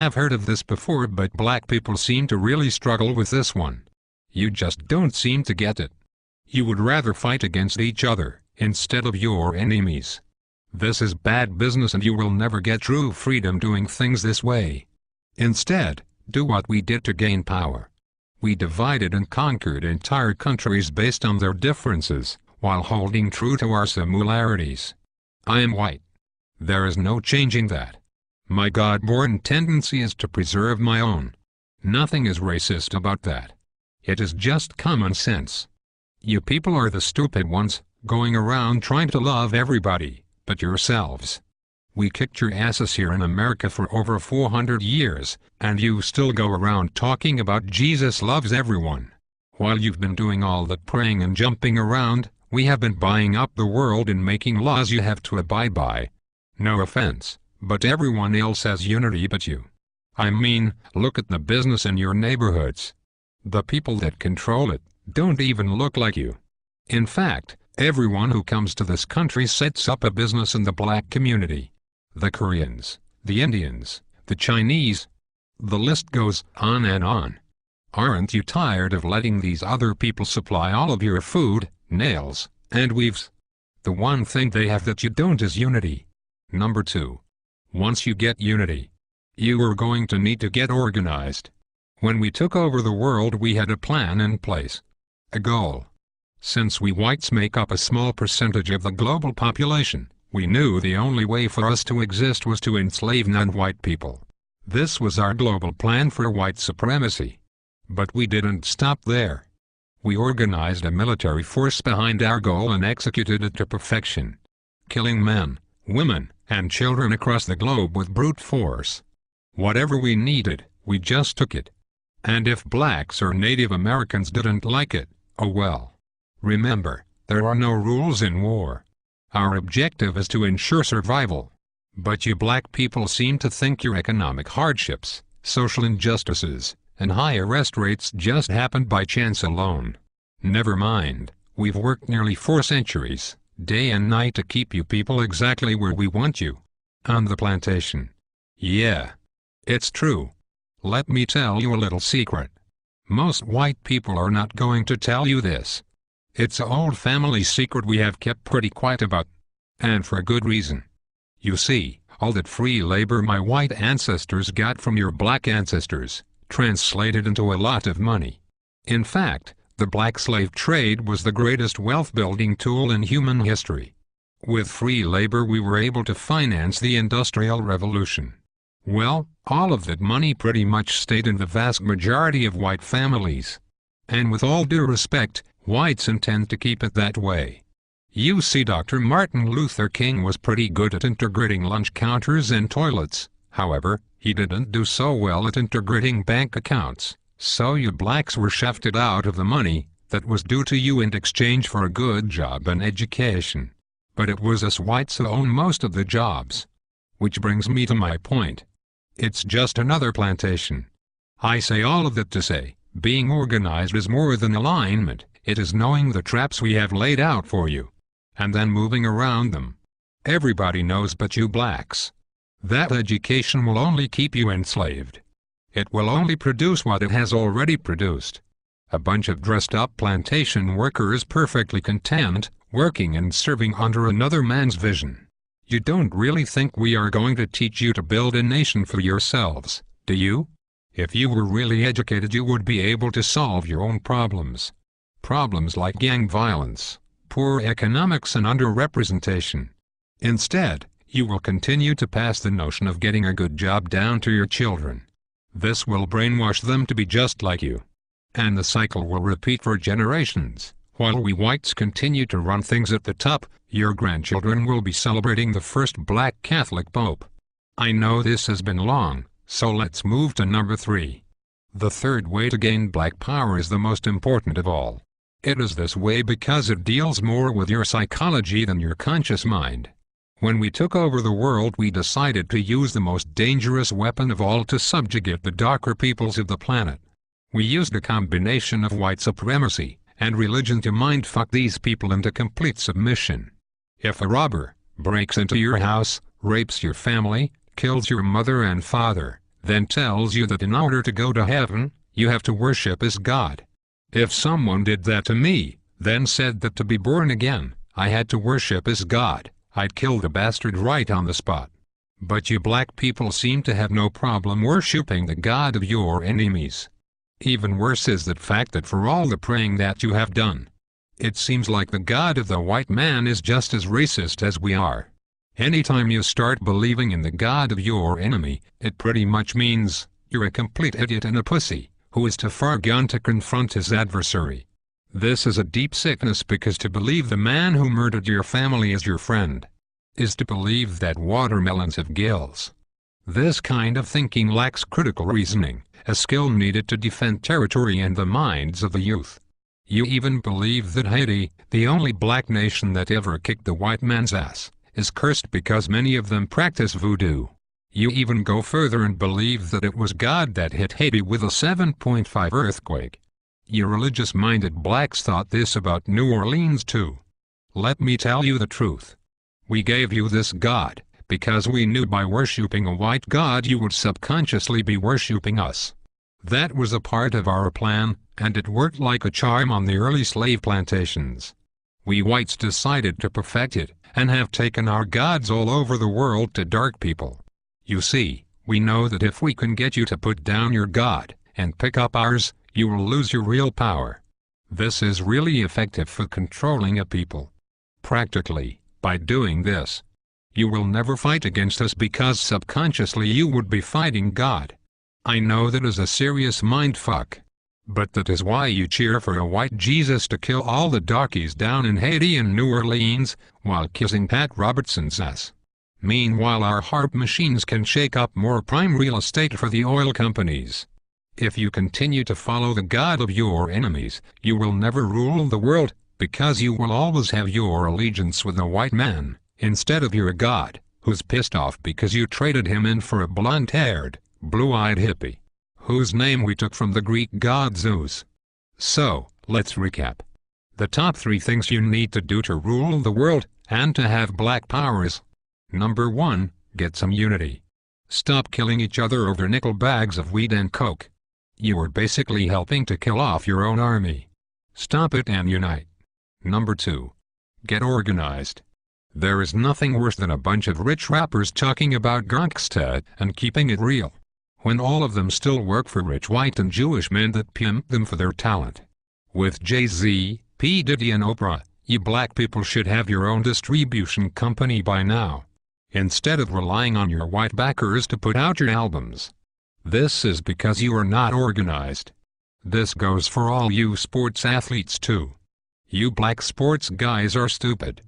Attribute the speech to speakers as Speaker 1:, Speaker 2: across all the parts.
Speaker 1: I've heard of this before, but black people seem to really struggle with this one. You just don't seem to get it. You would rather fight against each other, instead of your enemies. This is bad business and you will never get true freedom doing things this way. Instead, do what we did to gain power. We divided and conquered entire countries based on their differences, while holding true to our similarities. I am white. There is no changing that. My God-born tendency is to preserve my own. Nothing is racist about that. It is just common sense. You people are the stupid ones, going around trying to love everybody but yourselves. We kicked your asses here in America for over 400 years, and you still go around talking about Jesus loves everyone. While you've been doing all that praying and jumping around, we have been buying up the world and making laws you have to abide by. No offense, but everyone else has unity but you. I mean, look at the business in your neighborhoods. The people that control it don't even look like you. In fact, everyone who comes to this country sets up a business in the black community. The Koreans, the Indians, the Chinese. The list goes on and on. Aren't you tired of letting these other people supply all of your food, nails, and weaves? The one thing they have that you don't is unity. Number 2. Once you get unity, you are going to need to get organized. When we took over the world, we had a plan in place. A goal. Since we whites make up a small percentage of the global population, we knew the only way for us to exist was to enslave non-white people. This was our global plan for white supremacy. But we didn't stop there. We organized a military force behind our goal and executed it to perfection. Killing men, women, and children across the globe with brute force. Whatever we needed, we just took it. And if blacks or Native Americans didn't like it, oh well. Remember, there are no rules in war. Our objective is to ensure survival. But you black people seem to think your economic hardships, social injustices, and high arrest rates just happened by chance alone. Never mind, we've worked nearly 4 centuries, day and night to keep you people exactly where we want you. On the plantation. Yeah. It's true. Let me tell you a little secret. Most white people are not going to tell you this. It's an old family secret we have kept pretty quiet about. And for good reason. You see, all that free labor my white ancestors got from your black ancestors, translated into a lot of money. In fact, the black slave trade was the greatest wealth-building tool in human history. With free labor we were able to finance the Industrial Revolution. Well, all of that money pretty much stayed in the vast majority of white families. And with all due respect, whites intend to keep it that way. You see, Dr. Martin Luther King was pretty good at integrating lunch counters and toilets. However, he didn't do so well at integrating bank accounts. So you blacks were shafted out of the money that was due to you in exchange for a good job and education. But it was us whites who own most of the jobs. Which brings me to my point. It's just another plantation. I say all of that to say, being organized is more than alignment. It is knowing the traps we have laid out for you, and then moving around them. Everybody knows but you blacks. That education will only keep you enslaved. It will only produce what it has already produced. A bunch of dressed-up plantation workers perfectly content, working and serving under another man's vision. You don't really think we are going to teach you to build a nation for yourselves, do you? If you were really educated, you would be able to solve your own problems. Problems like gang violence, poor economics and underrepresentation. Instead, you will continue to pass the notion of getting a good job down to your children. This will brainwash them to be just like you. And the cycle will repeat for generations. While we whites continue to run things at the top, your grandchildren will be celebrating the first black Catholic Pope. I know this has been long, so let's move to number 3. The third way to gain black power is the most important of all. It is this way because it deals more with your psychology than your conscious mind. When we took over the world, we decided to use the most dangerous weapon of all to subjugate the darker peoples of the planet. We used a combination of white supremacy and religion to mind-fuck these people into complete submission. If a robber breaks into your house, rapes your family, kills your mother and father, then tells you that in order to go to heaven, you have to worship as God. If someone did that to me, then said that to be born again, I had to worship as God, I'd kill the bastard right on the spot. But you black people seem to have no problem worshipping the God of your enemies. Even worse is the fact that for all the praying that you have done, it seems like the God of the white man is just as racist as we are. Anytime you start believing in the God of your enemy, it pretty much means you're a complete idiot and a pussy, who is too far gone to confront his adversary. This is a deep sickness, because to believe the man who murdered your family is your friend is to believe that watermelons have gills. This kind of thinking lacks critical reasoning, a skill needed to defend territory and the minds of the youth. You even believe that Haiti, the only black nation that ever kicked the white man's ass, is cursed because many of them practice voodoo. You even go further and believe that it was God that hit Haiti with a 7.5 earthquake. You religious-minded blacks thought this about New Orleans too. Let me tell you the truth. We gave you this God because we knew by worshipping a white God you would subconsciously be worshipping us. That was a part of our plan, and it worked like a charm on the early slave plantations. We whites decided to perfect it, and have taken our gods all over the world to dark people. You see, we know that if we can get you to put down your God, and pick up ours, you will lose your real power. This is really effective for controlling a people. Practically, by doing this, you will never fight against us because subconsciously you would be fighting God. I know that is a serious mindfuck. But that is why you cheer for a white Jesus to kill all the darkies down in Haiti and New Orleans, while kissing Pat Robertson's ass. Meanwhile our harp machines can shake up more prime real estate for the oil companies. If you continue to follow the God of your enemies, you will never rule the world, because you will always have your allegiance with the white man, instead of your God, who's pissed off because you traded him in for a blonde-haired, blue-eyed hippie, whose name we took from the Greek god Zeus. So, let's recap. The top 3 things you need to do to rule the world, and to have black power is: Number 1, get some unity. Stop killing each other over nickel bags of weed and coke. You are basically helping to kill off your own army. Stop it and unite. Number 2, get organized. There is nothing worse than a bunch of rich rappers talking about gangsta and keeping it real, when all of them still work for rich white and Jewish men that pimp them for their talent. With Jay-Z, P. Diddy and Oprah, you black people should have your own distribution company by now, instead of relying on your white backers to put out your albums. This is because you are not organized. This goes for all you sports athletes too. You black sports guys are stupid.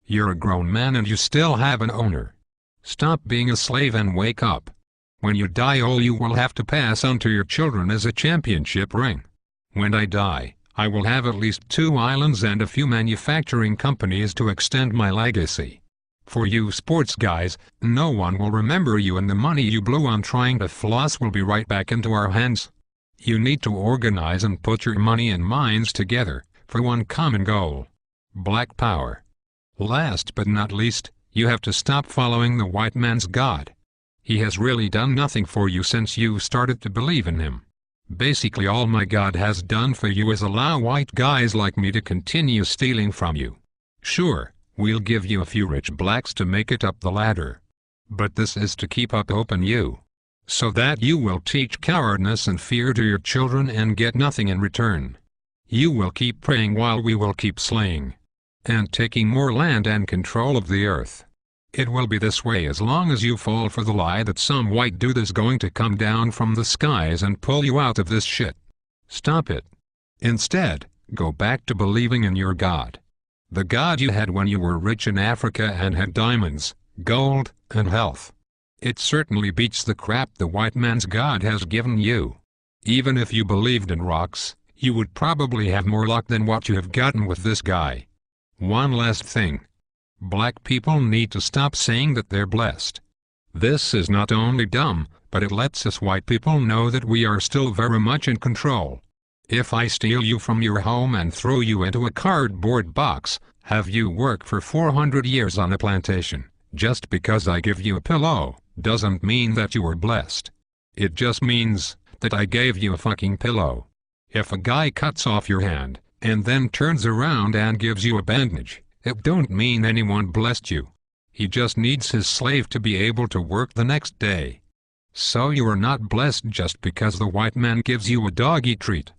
Speaker 1: You're a grown man and you still have an owner. Stop being a slave and wake up. When you die, all you will have to pass on to your children is a championship ring. When I die, I will have at least 2 islands and a few manufacturing companies to extend my legacy. For you sports guys, no one will remember you, and the money you blew on trying to floss will be right back into our hands. You need to organize and put your money and minds together for one common goal: black power. Last but not least, you have to stop following the white man's God. He has really done nothing for you since you started to believe in him. Basically all my God has done for you is allow white guys like me to continue stealing from you. Sure, we'll give you a few rich blacks to make it up the ladder. But this is to keep up hope in you, so that you will teach cowardness and fear to your children and get nothing in return. You will keep praying while we will keep slaying and taking more land and control of the earth. It will be this way as long as you fall for the lie that some white dude is going to come down from the skies and pull you out of this shit. Stop it. Instead, go back to believing in your God. The God you had when you were rich in Africa and had diamonds, gold, and health. It certainly beats the crap the white man's God has given you. Even if you believed in rocks, you would probably have more luck than what you have gotten with this guy. One last thing. Black people need to stop saying that they're blessed. This is not only dumb, but it lets us white people know that we are still very much in control. If I steal you from your home and throw you into a cardboard box, have you work for 400 years on a plantation, just because I give you a pillow, doesn't mean that you are blessed. It just means that I gave you a fucking pillow. If a guy cuts off your hand, and then turns around and gives you a bandage, it don't mean anyone blessed you. He just needs his slave to be able to work the next day. So you are not blessed just because the white man gives you a doggy treat.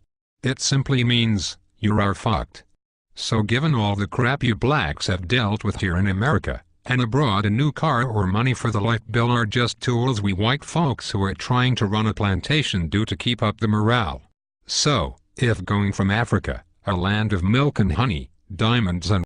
Speaker 1: It simply means you are fucked. So given all the crap you blacks have dealt with here in America, and abroad, a new car or money for the life bill are just tools we white folks who are trying to run a plantation do to keep up the morale. So, if going from Africa, a land of milk and honey, diamonds and